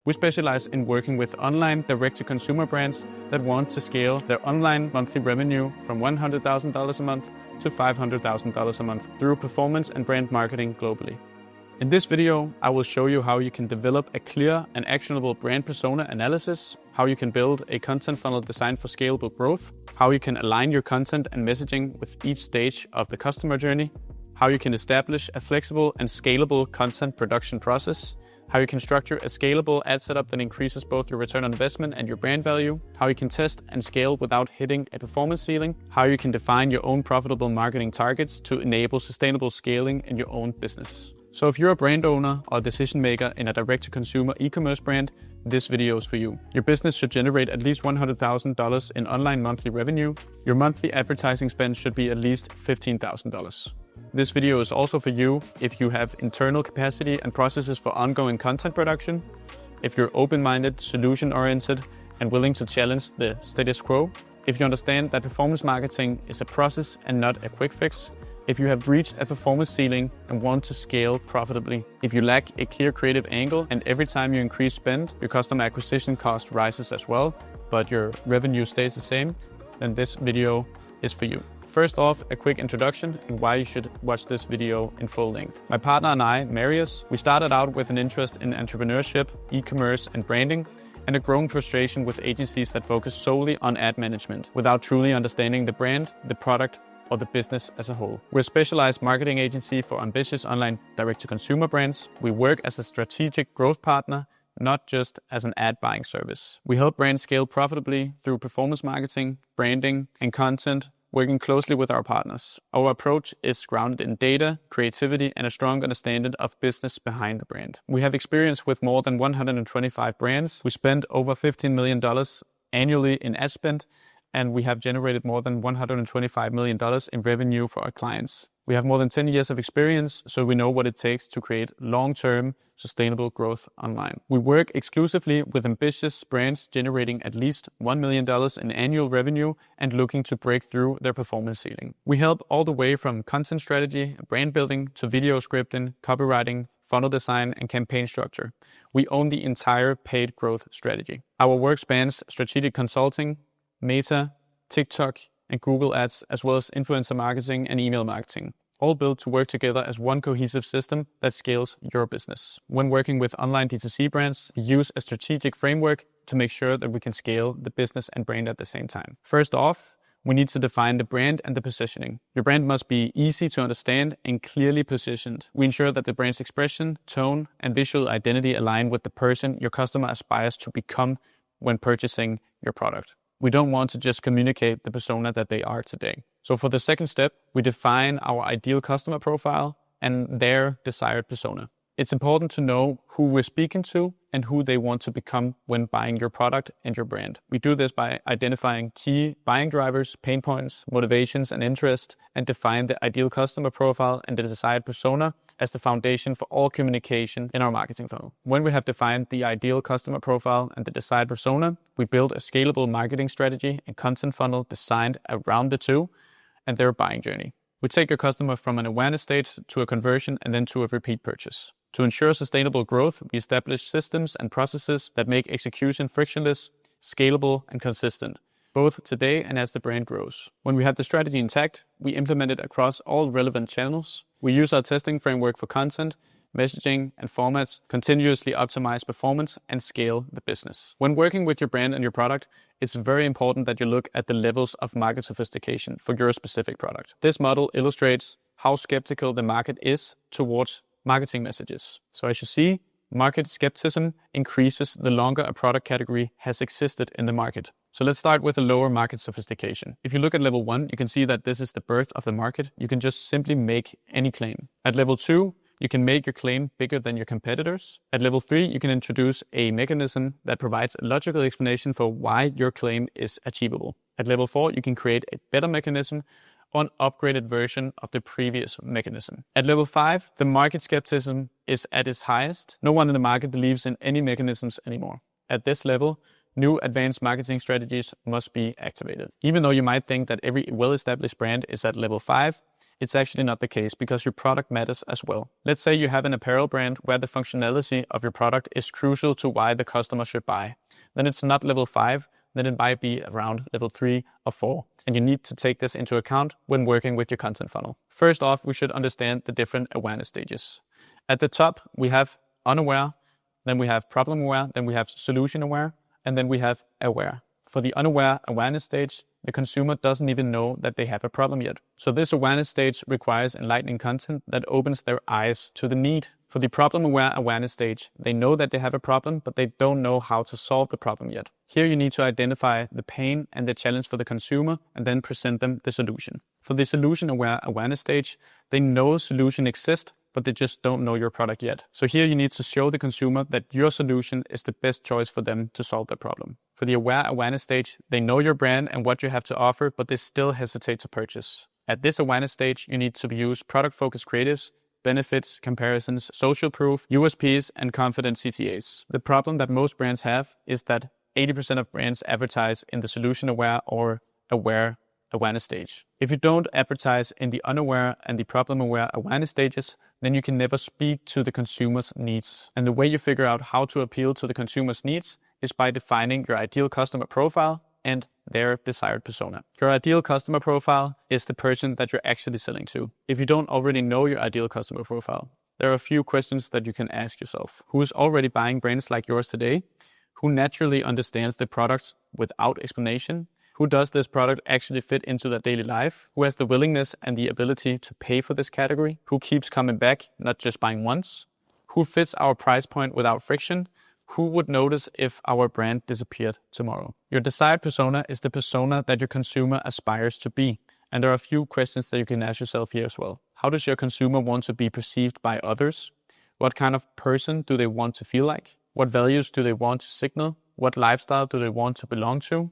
We specialize in working with online direct-to-consumer brands that want to scale their online monthly revenue from $100,000 a month to $500,000 a month through performance and brand marketing globally. In this video, I will show you how you can develop a clear and actionable brand persona analysis, how you can build a content funnel designed for scalable growth, how you can align your content and messaging with each stage of the customer journey, how you can establish a flexible and scalable content production process, how you can structure a scalable ad setup that increases both your return on investment and your brand value, how you can test and scale without hitting a performance ceiling, how you can define your own profitable marketing targets to enable sustainable scaling in your own business. So if you're a brand owner or decision maker in a direct-to-consumer e-commerce brand, this video is for you. Your business should generate at least $100,000 in online monthly revenue. Your monthly advertising spend should be at least $15,000. This video is also for you if you have internal capacity and processes for ongoing content production, if you're open-minded, solution-oriented, and willing to challenge the status quo, if you understand that performance marketing is a process and not a quick fix, if you have reached a performance ceiling and want to scale profitably, if you lack a clear creative angle and every time you increase spend, your customer acquisition cost rises as well, but your revenue stays the same, then this video is for you. First off, a quick introduction and why you should watch this video in full length. My partner and I, Marius, we started out with an interest in entrepreneurship, e-commerce and branding, and a growing frustration with agencies that focus solely on ad management without truly understanding the brand, the product, or the business as a whole. We're a specialized marketing agency for ambitious online direct-to-consumer brands. We work as a strategic growth partner, not just as an ad buying service. We help brands scale profitably through performance marketing, branding, and content, working closely with our partners. Our approach is grounded in data, creativity, and a strong understanding of business behind the brand. We have experience with more than 125 brands. We spend over $15 million annually in ad spend, and we have generated more than $125 million in revenue for our clients. We have more than 10 years of experience, so we know what it takes to create long-term, sustainable growth online. We work exclusively with ambitious brands generating at least $1 million in annual revenue and looking to break through their performance ceiling. We help all the way from content strategy, brand building, to video scripting, copywriting, funnel design, and campaign structure. We own the entire paid growth strategy. Our work spans strategic consulting, Meta, TikTok, and Google Ads, as well as influencer marketing and email marketing, all built to work together as one cohesive system that scales your business. When working with online D2C brands, we use a strategic framework to make sure that we can scale the business and brand at the same time. First off, we need to define the brand and the positioning. Your brand must be easy to understand and clearly positioned. We ensure that the brand's expression, tone, and visual identity align with the person your customer aspires to become when purchasing your product. We don't want to just communicate the persona that they are today. So for the second step, we define our ideal customer profile and their desired persona. It's important to know who we're speaking to and who they want to become when buying your product and your brand. We do this by identifying key buying drivers, pain points, motivations, and interests, and define the ideal customer profile and the desired persona as the foundation for all communication in our marketing funnel. When we have defined the ideal customer profile and the desired persona, we build a scalable marketing strategy and content funnel designed around the two and their buying journey. We take your customer from an awareness stage to a conversion and then to a repeat purchase. To ensure sustainable growth, we establish systems and processes that make execution frictionless, scalable, and consistent, both today and as the brand grows. When we have the strategy intact, we implement it across all relevant channels. We use our testing framework for content, messaging, and formats, continuously optimize performance, and scale the business. When working with your brand and your product, it's very important that you look at the levels of market sophistication for your specific product. This model illustrates how skeptical the market is towards marketing messages. So as you see, market skepticism increases the longer a product category has existed in the market. So let's start with the lower market sophistication. If you look at level 1, you can see that this is the birth of the market. You can just simply make any claim. At level 2, you can make your claim bigger than your competitors. At level 3, you can introduce a mechanism that provides a logical explanation for why your claim is achievable. At level 4, you can create a better mechanism or an upgraded version of the previous mechanism. At level 5, the market skepticism is at its highest. No one in the market believes in any mechanisms anymore. At this level, new advanced marketing strategies must be activated. Even though you might think that every well-established brand is at level 5, It's actually not the case because your product matters as well. Let's say you have an apparel brand where the functionality of your product is crucial to why the customer should buy. Then it's not level 5, then it might be around level 3 or 4. And you need to take this into account when working with your content funnel. First off, we should understand the different awareness stages. At the top, we have unaware, then we have problem aware, then we have solution aware, and then we have aware. For the unaware awareness stage, the consumer doesn't even know that they have a problem yet. So this awareness stage requires enlightening content that opens their eyes to the need. For the problem-aware awareness stage, they know that they have a problem, but they don't know how to solve the problem yet. Here you need to identify the pain and the challenge for the consumer and then present them the solution. For the solution-aware awareness stage, they know a solution exists, but they just don't know your product yet. So here you need to show the consumer that your solution is the best choice for them to solve their problem. For the aware awareness stage, they know your brand and what you have to offer, but they still hesitate to purchase. At this awareness stage, you need to use product-focused creatives, benefits, comparisons, social proof, USPs, and confident CTAs. The problem that most brands have is that 80% of brands advertise in the solution-aware or aware awareness stage. If you don't advertise in the unaware and the problem-aware awareness stages, then you can never speak to the consumer's needs. And the way you figure out how to appeal to the consumer's needs is by defining your ideal customer profile and their desired persona. Your ideal customer profile is the person that you're actually selling to. If you don't already know your ideal customer profile, there are a few questions that you can ask yourself. Who is already buying brands like yours today? Who naturally understands the products without explanation? Who does this product actually fit into their daily life? Who has the willingness and the ability to pay for this category? Who keeps coming back, not just buying once? Who fits our price point without friction? Who would notice if our brand disappeared tomorrow? Your desired persona is the persona that your consumer aspires to be. And there are a few questions that you can ask yourself here as well. How does your consumer want to be perceived by others? What kind of person do they want to feel like? What values do they want to signal? What lifestyle do they want to belong to?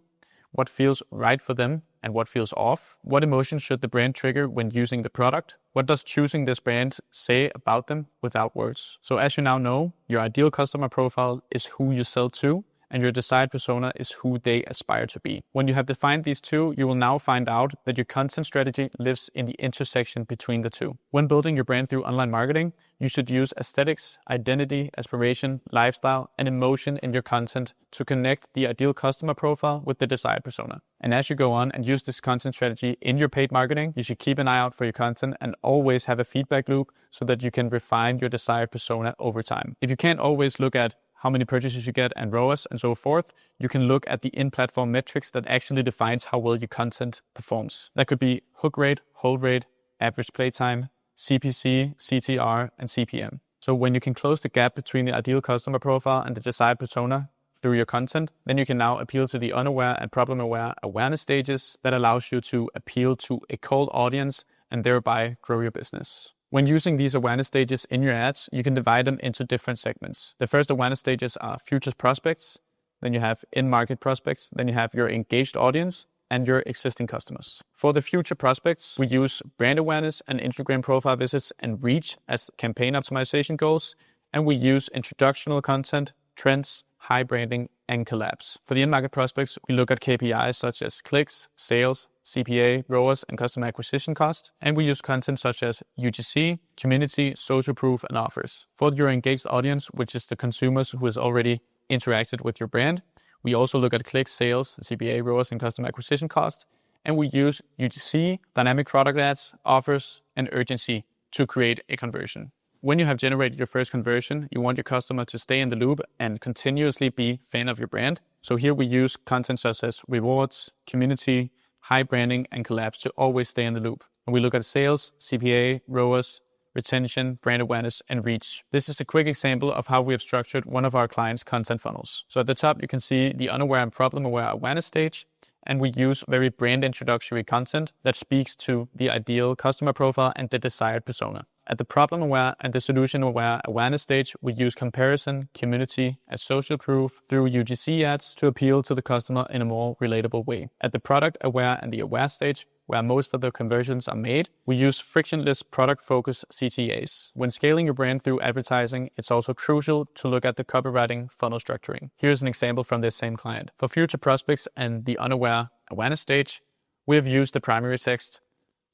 What feels right for them and what feels off? What emotions should the brand trigger when using the product? What does choosing this brand say about them without words? So as you now know, your ideal customer profile is who you sell to, and your desired persona is who they aspire to be. When you have defined these two, you will now find out that your content strategy lives in the intersection between the two. When building your brand through online marketing, you should use aesthetics, identity, aspiration, lifestyle, and emotion in your content to connect the ideal customer profile with the desired persona. And as you go on and use this content strategy in your paid marketing, you should keep an eye out for your content and always have a feedback loop so that you can refine your desired persona over time. If you can't always look at how many purchases you get and ROAS and so forth, you can look at the in-platform metrics that actually defines how well your content performs. That could be hook rate, hold rate, average playtime, CPC, CTR, and CPM. So when you can close the gap between the ideal customer profile and the desired persona through your content, then you can now appeal to the unaware and problem-aware awareness stages that allows you to appeal to a cold audience and thereby grow your business. When using these awareness stages in your ads, you can divide them into different segments. The first awareness stages are futures prospects, then you have in-market prospects, then you have your engaged audience and your existing customers. For the future prospects, we use brand awareness and Instagram profile visits and reach as campaign optimization goals, and we use introductional content, trends, high branding, and collabs. For the in-market prospects, we look at KPIs such as clicks, sales, CPA, ROAS, and customer acquisition costs, and we use content such as UGC, community, social proof, and offers. For your engaged audience, which is the consumers who has already interacted with your brand, we also look at clicks, sales, CPA, ROAS, and customer acquisition costs, and we use UGC, dynamic product ads, offers, and urgency to create a conversion. When you have generated your first conversion, you want your customer to stay in the loop and continuously be a fan of your brand. So here we use content such as rewards, community, high branding, and collabs to always stay in the loop. And we look at sales, CPA, ROAS, retention, brand awareness, and reach. This is a quick example of how we have structured one of our clients' content funnels. So at the top, you can see the unaware and problem-aware awareness stage, and we use very brand introductory content that speaks to the ideal customer profile and the desired persona. At the problem-aware and the solution-aware awareness stage, we use comparison, community, and social proof through UGC ads to appeal to the customer in a more relatable way. At the product-aware and the aware stage, where most of the conversions are made, we use frictionless product-focused CTAs. When scaling your brand through advertising, it's also crucial to look at the copywriting funnel structuring. Here's an example from this same client. For future prospects and the unaware awareness stage, we have used the primary text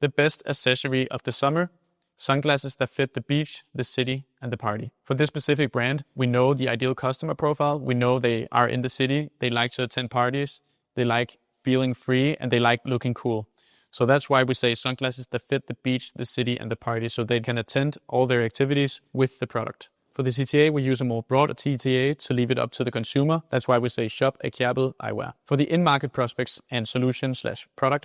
The best accessory of the summer, sunglasses that fit the beach, the city, and the party. For this specific brand, we know the ideal customer profile. We know they are in the city, they like to attend parties, they like feeling free, and they like looking cool. So that's why we say sunglasses that fit the beach, the city, and the party, so they can attend all their activities with the product. For the CTA, we use a more broad CTA to leave it up to the consumer. That's why we say shop actionable eyewear. For the in-market prospects and solution/product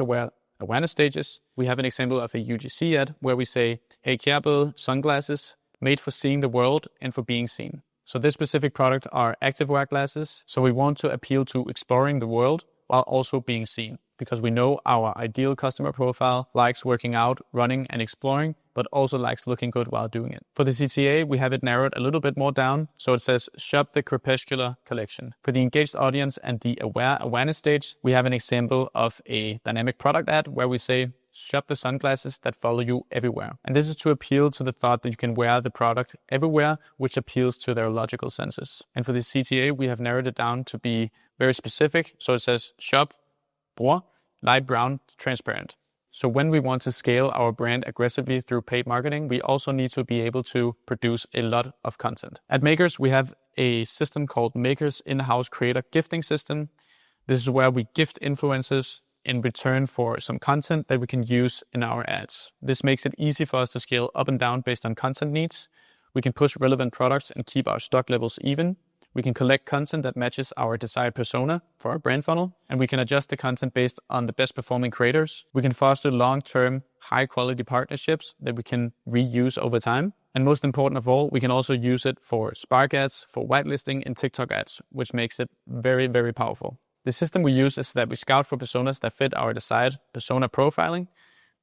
awareness stages, we have an example of a UGC ad where we say, hey, actionable sunglasses made for seeing the world and for being seen. So this specific product are activewear glasses. So we want to appeal to exploring the world while also being seen, because we know our ideal customer profile likes working out, running, and exploring, but also likes looking good while doing it. For the CTA, we have it narrowed a little bit more down, so it says shop the crepuscular collection. For the engaged audience and the awareness stage, we have an example of a dynamic product ad where we say shop the sunglasses that follow you everywhere. And this is to appeal to the thought that you can wear the product everywhere, which appeals to their logical senses. And for the CTA, we have narrowed it down to be very specific. So it says shop, brun, light brown, transparent. So when we want to scale our brand aggressively through paid marketing, we also need to be able to produce a lot of content. At Makers, we have a system called Makers in-house creator gifting system. This is where we gift influencers in return for some content that we can use in our ads. This makes it easy for us to scale up and down based on content needs. We can push relevant products and keep our stock levels even. We can collect content that matches our desired persona for our brand funnel, and we can adjust the content based on the best performing creators. We can foster long-term, high-quality partnerships that we can reuse over time. And most important of all, we can also use it for Spark ads, for whitelisting, and TikTok ads, which makes it very, very powerful. The system we use is that we scout for personas that fit our desired persona profiling.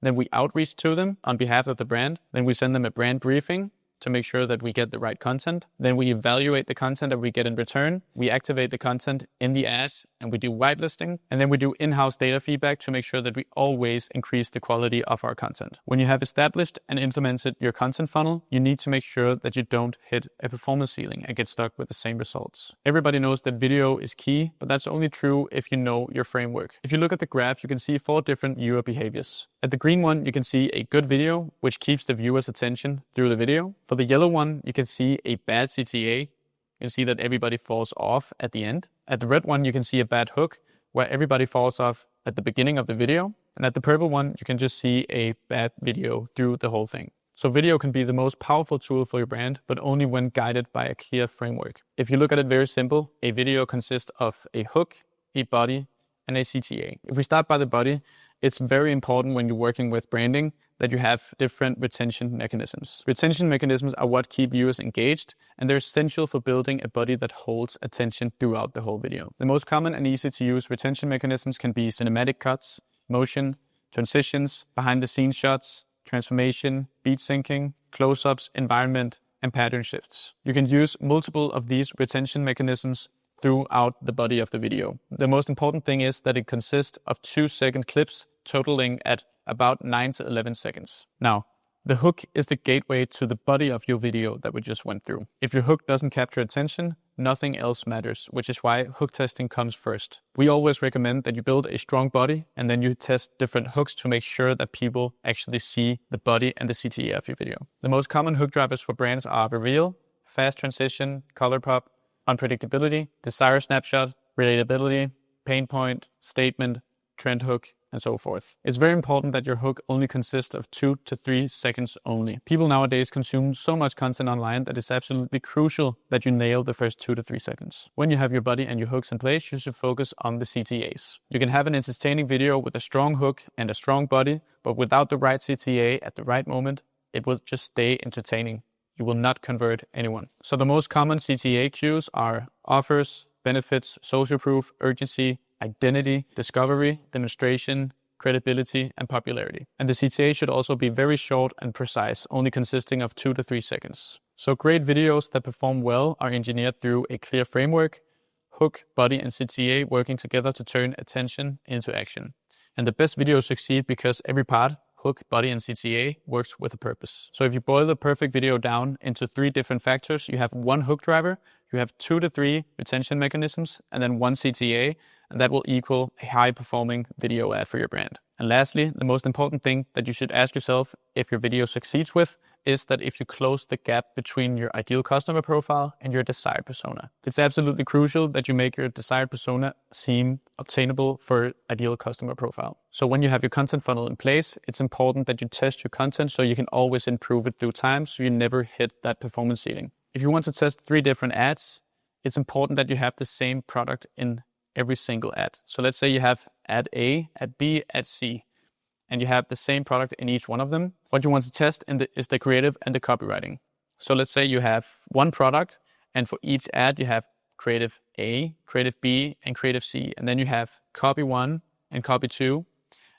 Then we outreach to them on behalf of the brand. Then we send them a brand briefing to make sure that we get the right content. Then we evaluate the content that we get in return. We activate the content in the ads and we do whitelisting. And then we do in-house data feedback to make sure that we always increase the quality of our content. When you have established and implemented your content funnel, you need to make sure that you don't hit a performance ceiling and get stuck with the same results. Everybody knows that video is key, but that's only true if you know your framework. If you look at the graph, you can see 4 different viewer behaviors. At the green one, you can see a good video, which keeps the viewer's attention through the video. For the yellow one, you can see a bad CTA. You can see that everybody falls off at the end. At the red one, you can see a bad hook, where everybody falls off at the beginning of the video. And at the purple one, you can just see a bad video through the whole thing. So video can be the most powerful tool for your brand, but only when guided by a clear framework. If you look at it very simple, a video consists of a hook, a body, and a CTA. If we start by the body, it's very important when you're working with branding that you have different retention mechanisms. Retention mechanisms are what keep viewers engaged, and they're essential for building a body that holds attention throughout the whole video. The most common and easy to use retention mechanisms can be cinematic cuts, motion, transitions, behind the scenes shots, transformation, beat syncing, close-ups, environment, and pattern shifts. You can use multiple of these retention mechanisms throughout the body of the video. The most important thing is that it consists of 2-second clips totaling at about 9 to 11 seconds. Now, the hook is the gateway to the body of your video that we just went through. If your hook doesn't capture attention, nothing else matters, which is why hook testing comes first. We always recommend that you build a strong body and then you test different hooks to make sure that people actually see the body and the CTA of your video. The most common hook drivers for brands are reveal, fast transition, color pop, unpredictability, desire snapshot, relatability, pain point, statement, trend hook, and so forth. It's very important that your hook only consists of 2 to 3 seconds only. People nowadays consume so much content online that it's absolutely crucial that you nail the first 2 to 3 seconds. When you have your body and your hooks in place, you should focus on the CTAs. You can have an entertaining video with a strong hook and a strong body, but without the right CTA at the right moment, it will just stay entertaining. You will not convert anyone. So the most common CTA cues are offers, benefits, social proof, urgency, identity, discovery, demonstration, credibility, and popularity. And the CTA should also be very short and precise, only consisting of 2 to 3 seconds. So great videos that perform well are engineered through a clear framework, hook, body, and CTA working together to turn attention into action. And the best videos succeed because every part, hook, body, and CTA works with a purpose. So if you boil the perfect video down into 3 different factors, you have 1 hook driver, you have 2 to 3 retention mechanisms, and then 1 CTA, and that will equal a high-performing video ad for your brand. And lastly, the most important thing that you should ask yourself if your video succeeds with is that if you close the gap between your ideal customer profile and your desired persona. It's absolutely crucial that you make your desired persona seem obtainable for ideal customer profile. So when you have your content funnel in place, it's important that you test your content so you can always improve it through time so you never hit that performance ceiling. If you want to test 3 different ads, it's important that you have the same product in every single ad. So let's say you have ad A, ad B, ad C, and you have the same product in each one of them. What you want to test is the creative and the copywriting. So let's say you have one product, and for each ad you have creative A, creative B, and creative C. And then you have copy 1 and copy 2,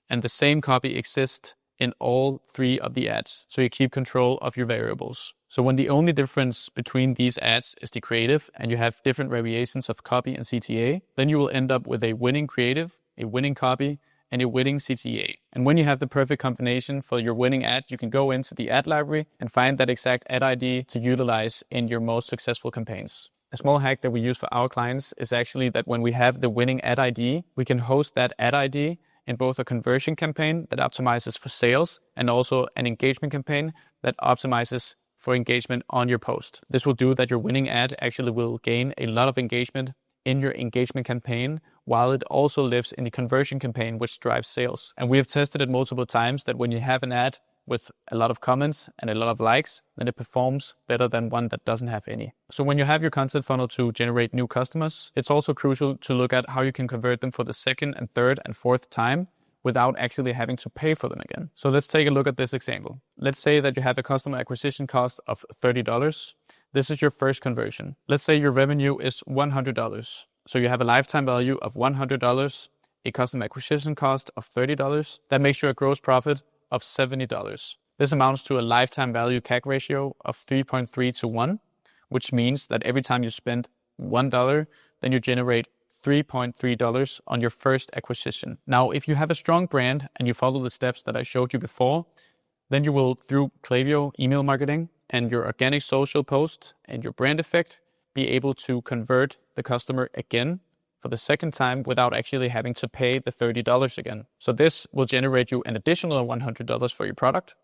and the same copy exists in all 3 of the ads. So you keep control of your variables. So when the only difference between these ads is the creative and you have different variations of copy and CTA, then you will end up with a winning creative, a winning copy, and a winning CTA. And when you have the perfect combination for your winning ad, you can go into the ad library and find that exact ad ID to utilize in your most successful campaigns. A small hack that we use for our clients is actually that when we have the winning ad ID, we can host that ad ID in both a conversion campaign that optimizes for sales and also an engagement campaign that optimizes for engagement on your post. This will do that your winning ad actually will gain a lot of engagement in your engagement campaign, while it also lives in the conversion campaign, which drives sales. And we have tested it multiple times that when you have an ad with a lot of comments and a lot of likes, then it performs better than one that doesn't have any. So when you have your content funnel to generate new customers, it's also crucial to look at how you can convert them for the second and third and fourth time without actually having to pay for them again. So let's take a look at this example. Let's say that you have a customer acquisition cost of $30. This is your first conversion. Let's say your revenue is $100. So you have a lifetime value of $100, a customer acquisition cost of $30. That makes you a gross profit of $70. This amounts to a lifetime value CAC ratio of 3.3 to 1, which means that every time you spend $1, then you generate $3.3 on your first acquisition. Now, if you have a strong brand and you follow the steps that I showed you before, then you will, through Klaviyo email marketing and your organic social posts and your brand effect, be able to convert the customer again for the second time without actually having to pay the $30 again. So this will generate you an additional $100 for your product.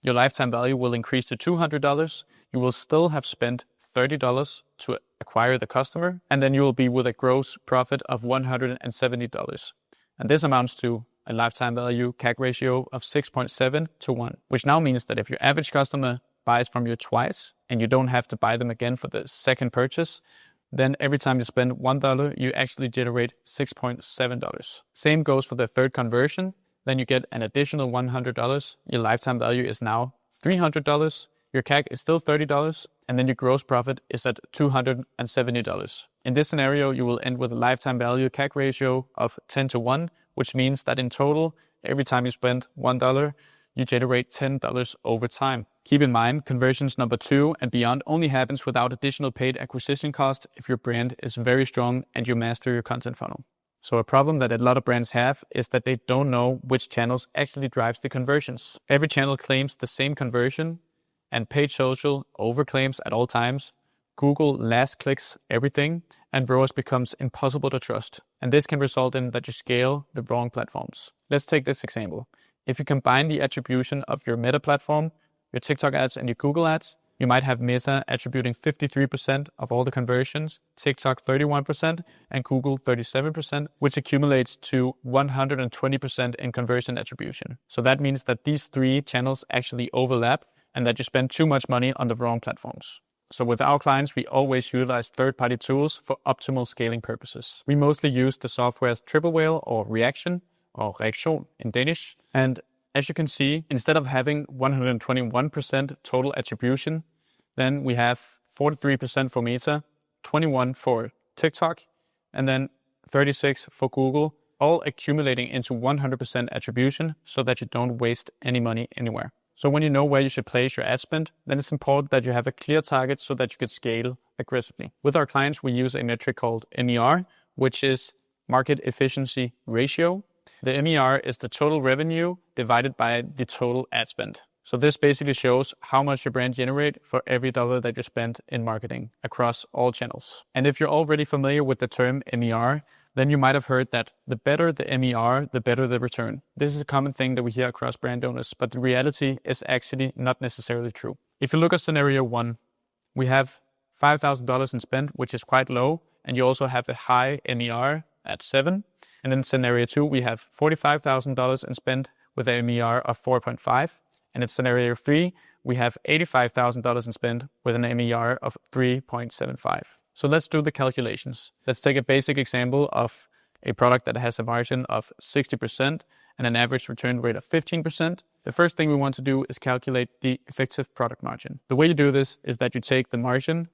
Your lifetime value will increase to $200. You will still have spent $30 to acquire the customer, and then you will be with a gross profit of $170. And this amounts to a lifetime value CAC ratio of 6.7 to 1, which now means that if your average customer buys from you twice and you don't have to buy them again for the second purchase, then every time you spend $1, you actually generate $6.7. Same goes for the third conversion. Then you get an additional $100. Your lifetime value is now $300. Your CAC is still $30, and then your gross profit is at $270. In this scenario, you will end with a lifetime value CAC ratio of 10 to 1, which means that in total, every time you spend $1, you generate $10 over time. Keep in mind, conversions number 2 and beyond only happens without additional paid acquisition cost if your brand is very strong and you master your content funnel. So a problem that a lot of brands have is that they don't know which channels actually drives the conversions. Every channel claims the same conversion, and paid social overclaims at all times. Google last clicks everything, and ROAS becomes impossible to trust. And this can result in that you scale the wrong platforms. Let's take this example. If you combine the attribution of your Meta platform, your TikTok ads, and your Google ads, you might have Meta attributing 53% of all the conversions, TikTok 31%, and Google 37%, which accumulates to 120% in conversion attribution. So that means that these 3 channels actually overlap and that you spend too much money on the wrong platforms. So with our clients, we always utilize third-party tools for optimal scaling purposes. We mostly use the softwares Triple Whale or Reaction, or Reaktion in Danish. And as you can see, instead of having 121% total attribution, then we have 43% for Meta, 21% for TikTok, and then 36% for Google, all accumulating into 100% attribution so that you don't waste any money anywhere. So when you know where you should place your ad spend, then it's important that you have a clear target so that you can scale aggressively. With our clients, we use a metric called MER, which is Market Efficiency Ratio. The MER is the total revenue divided by the total ad spend. So this basically shows how much your brand generate for every dollar that you spend in marketing across all channels. And if you're already familiar with the term MER, then you might have heard that the better the MER, the better the return. This is a common thing that we hear across brand owners, but the reality is actually not necessarily true. If you look at scenario 1, we have $5,000 in spend, which is quite low, and you also have a high MER at 7. And in scenario 2, we have $45,000 in spend with a MER of 4.5. And in scenario 3, we have $85,000 in spend with an MER of 3.75. So let's do the calculations. Let's take a basic example of a product that has a margin of 60% and an average return rate of 15%. The first thing we want to do is calculate the effective product margin. The way you do this is that you take the margin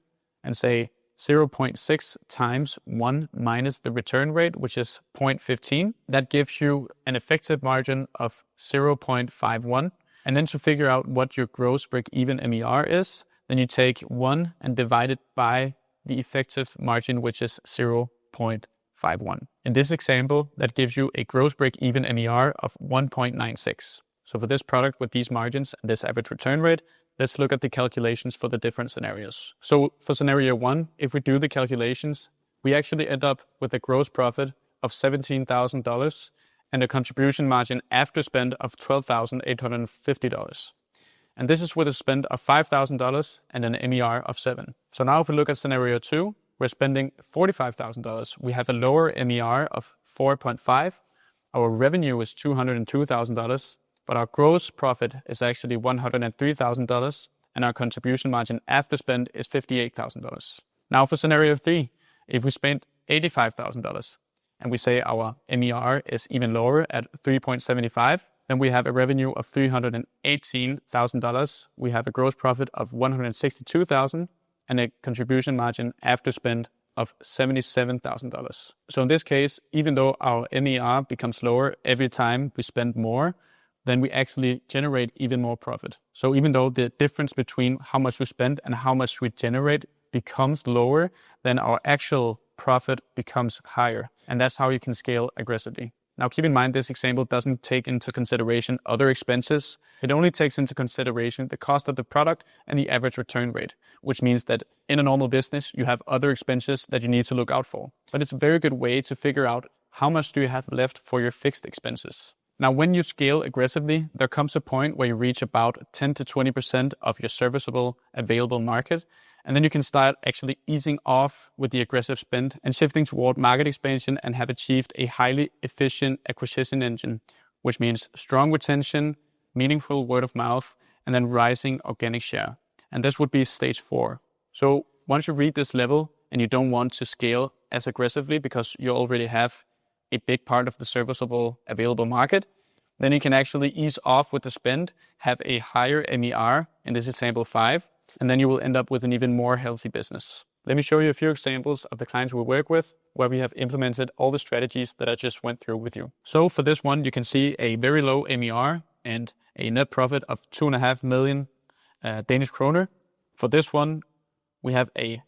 and say 0.6 times 1 minus the return rate, which is 0.15. That gives you an effective margin of 0.51. And then to figure out what your gross break-even MER is, then you take 1 and divide it by the effective margin, which is 0.51. In this example, that gives you a gross break-even MER of 1.96. So for this product with these margins and this average return rate, let's look at the calculations for the different scenarios. So for scenario 1, if we do the calculations, we actually end up with a gross profit of $17,000 and a contribution margin after spend of $12,850. And this is with a spend of $5,000 and an MER of 7. So now if we look at scenario 2, we're spending $45,000. We have a lower MER of 4.5. Our revenue is $202,000, but our gross profit is actually $103,000, and our contribution margin after spend is $58,000. Now for scenario 3, if we spend $85,000, and we say our MER is even lower at 3.75, then we have a revenue of $318,000. We have a gross profit of $162,000 and a contribution margin after spend of $77,000. So in this case, even though our MER becomes lower every time we spend more, then we actually generate even more profit. So even though the difference between how much we spend and how much we generate becomes lower, then our actual profit becomes higher. And that's how you can scale aggressively. Now keep in mind, this example doesn't take into consideration other expenses. It only takes into consideration the cost of the product and the average return rate, which means that in a normal business, you have other expenses that you need to look out for. But it's a very good way to figure out how much do you have left for your fixed expenses. Now, when you scale aggressively, there comes a point where you reach about 10 to 20% of your serviceable available market. And then you can start actually easing off with the aggressive spend and shifting toward market expansion and have achieved a highly efficient acquisition engine, which means strong retention, meaningful word of mouth, and then rising organic share. And this would be stage 4. So once you reach this level and you don't want to scale as aggressively because you already have a big part of the serviceable available market, then you can actually ease off with the spend, have a higher MER, in this example 5, and then you will end up with an even more healthy business. Let me show you a few examples of the clients we work with where we have implemented all the strategies that I just went through with you. So for this one, you can see a very low MER and a net profit of 2.5 million Danish kroner. For this one, we have a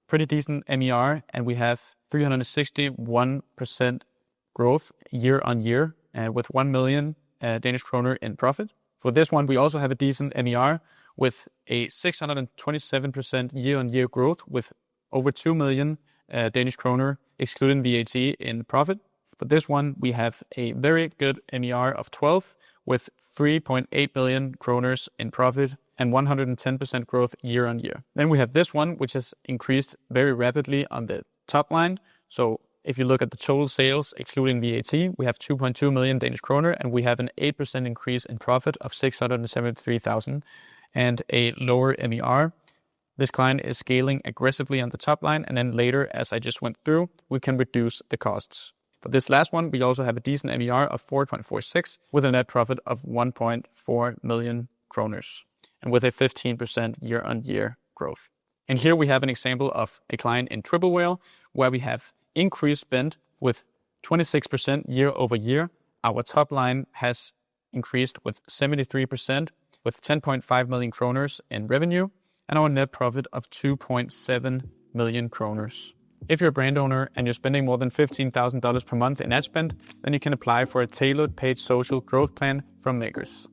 pretty decent MER and we have 361% growth year on year with 1 million Danish kroner in profit. For this one, we also have a decent MER with a 627% year-on-year growth with over 2 million Danish kroner excluding VAT in profit. For this one, we have a very good MER of 12 with 3.8 billion kroners in profit and 110% growth year-on-year. Then we have this one, which has increased very rapidly on the top line. So if you look at the total sales, excluding VAT, we have 2.2 million Danish kroner, and we have an 8% increase in profit of 673,000 and a lower MER. This client is scaling aggressively on the top line, and then later, as I just went through, we can reduce the costs. For this last one, we also have a decent MER of 4.46 with a net profit of 1.4 million kroners and with a 15% year-on-year growth. And here we have an example of a client in Triple Whale where we have increased spend with 26% year over year. Our top line has increased with 73% with 10.5 million kroners in revenue and our net profit of 2.7 million kroners. If you're a brand owner and you're spending more than $15,000 per month in ad spend, then you can apply for a tailored paid social growth plan from Makers.